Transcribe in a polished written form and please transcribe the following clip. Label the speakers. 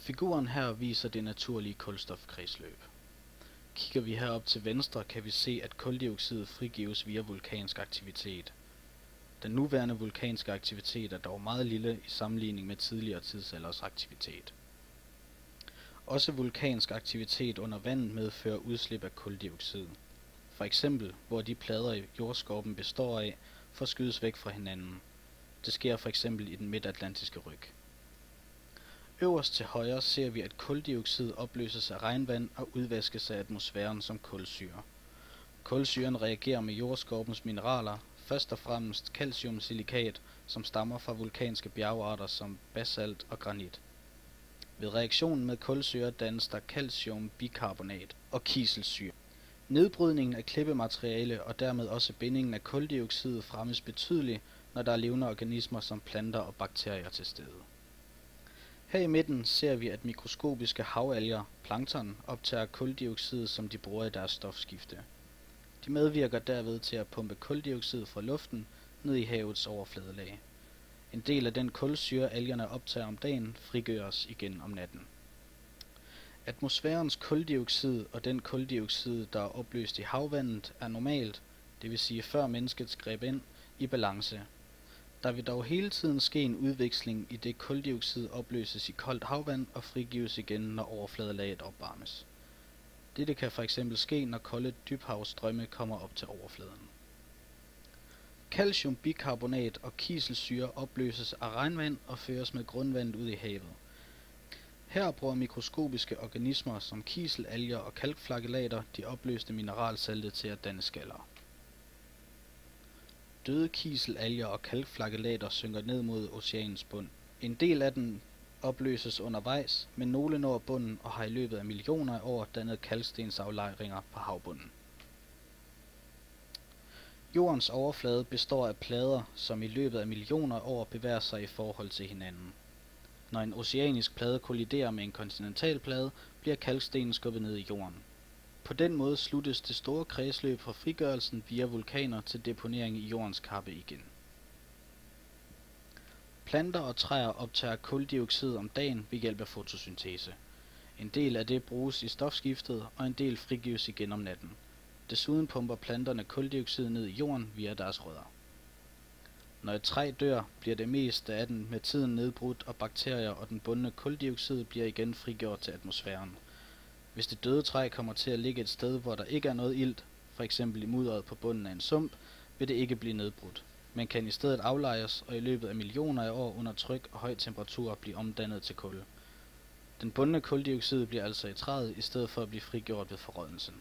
Speaker 1: Figuren her viser det naturlige kulstofkredsløb. Kigger vi herop til venstre, kan vi se, at kuldioxid frigives via vulkansk aktivitet. Den nuværende vulkanske aktivitet er dog meget lille i sammenligning med tidligere tidsalders aktivitet. Også vulkansk aktivitet under vandet medfører udslip af kuldioxid. For eksempel, hvor de plader jordskorpen består af, forskydes væk fra hinanden. Det sker for eksempel i den midtatlantiske ryg. Øverst til højre ser vi, at kuldioxid opløses af regnvand og udvaskes af atmosfæren som kulsyre. Kulsyren reagerer med jordskorpens mineraler, først og fremmest calciumsilikat, som stammer fra vulkanske bjergarter som basalt og granit. Ved reaktionen med kulsyre dannes der calciumbikarbonat og kiselsyre. Nedbrydningen af klippemateriale og dermed også bindingen af kuldioxid fremmes betydeligt, når der er levende organismer som planter og bakterier til stede. Her i midten ser vi, at mikroskopiske havalger, plankton, optager kuldioxid, som de bruger i deres stofskifte. De medvirker derved til at pumpe kuldioxid fra luften ned i havets overfladelag. En del af den kulsyre, algerne optager om dagen, frigøres igen om natten. Atmosfærens kuldioxid og den kuldioxid, der er opløst i havvandet, er normalt, det vil sige før mennesket greb ind, i balance. Der vil dog hele tiden ske en udveksling, i det kuldioxid opløses i koldt havvand og frigives igen, når overfladelaget opvarmes. Dette kan fx ske, når kolde dybhavsstrømme kommer op til overfladen. Calciumbikarbonat og kiselsyre opløses af regnvand og føres med grundvandet ud i havet. Her bruger mikroskopiske organismer som kiselalger og kalkflagellater de opløste mineralsalte til at danne skaller. Døde kiselalger og kalkflagellater synker ned mod oceanens bund. En del af den opløses undervejs, men nogle når bunden og har i løbet af millioner af år dannet kalkstensaflejringer på havbunden. Jordens overflade består af plader, som i løbet af millioner af år bevæger sig i forhold til hinanden. Når en oceanisk plade kolliderer med en kontinentalplade, bliver kalkstenen skubbet ned i jorden. På den måde sluttes det store kredsløb fra frigørelsen via vulkaner til deponering i jordens kappe igen. Planter og træer optager kuldioxid om dagen ved hjælp af fotosyntese. En del af det bruges i stofskiftet, og en del frigives igen om natten. Desuden pumper planterne kuldioxid ned i jorden via deres rødder. Når et træ dør, bliver det meste af den med tiden nedbrudt, og bakterier og den bundne kuldioxid bliver igen frigjort til atmosfæren. Hvis det døde træ kommer til at ligge et sted, hvor der ikke er noget ilt, f.eks. i mudderet på bunden af en sump, vil det ikke blive nedbrudt, men kan i stedet aflejres og i løbet af millioner af år under tryk og høj temperatur blive omdannet til kul. Den bundne kuldioxid bliver altså i træet i stedet for at blive frigjort ved forrådnelsen.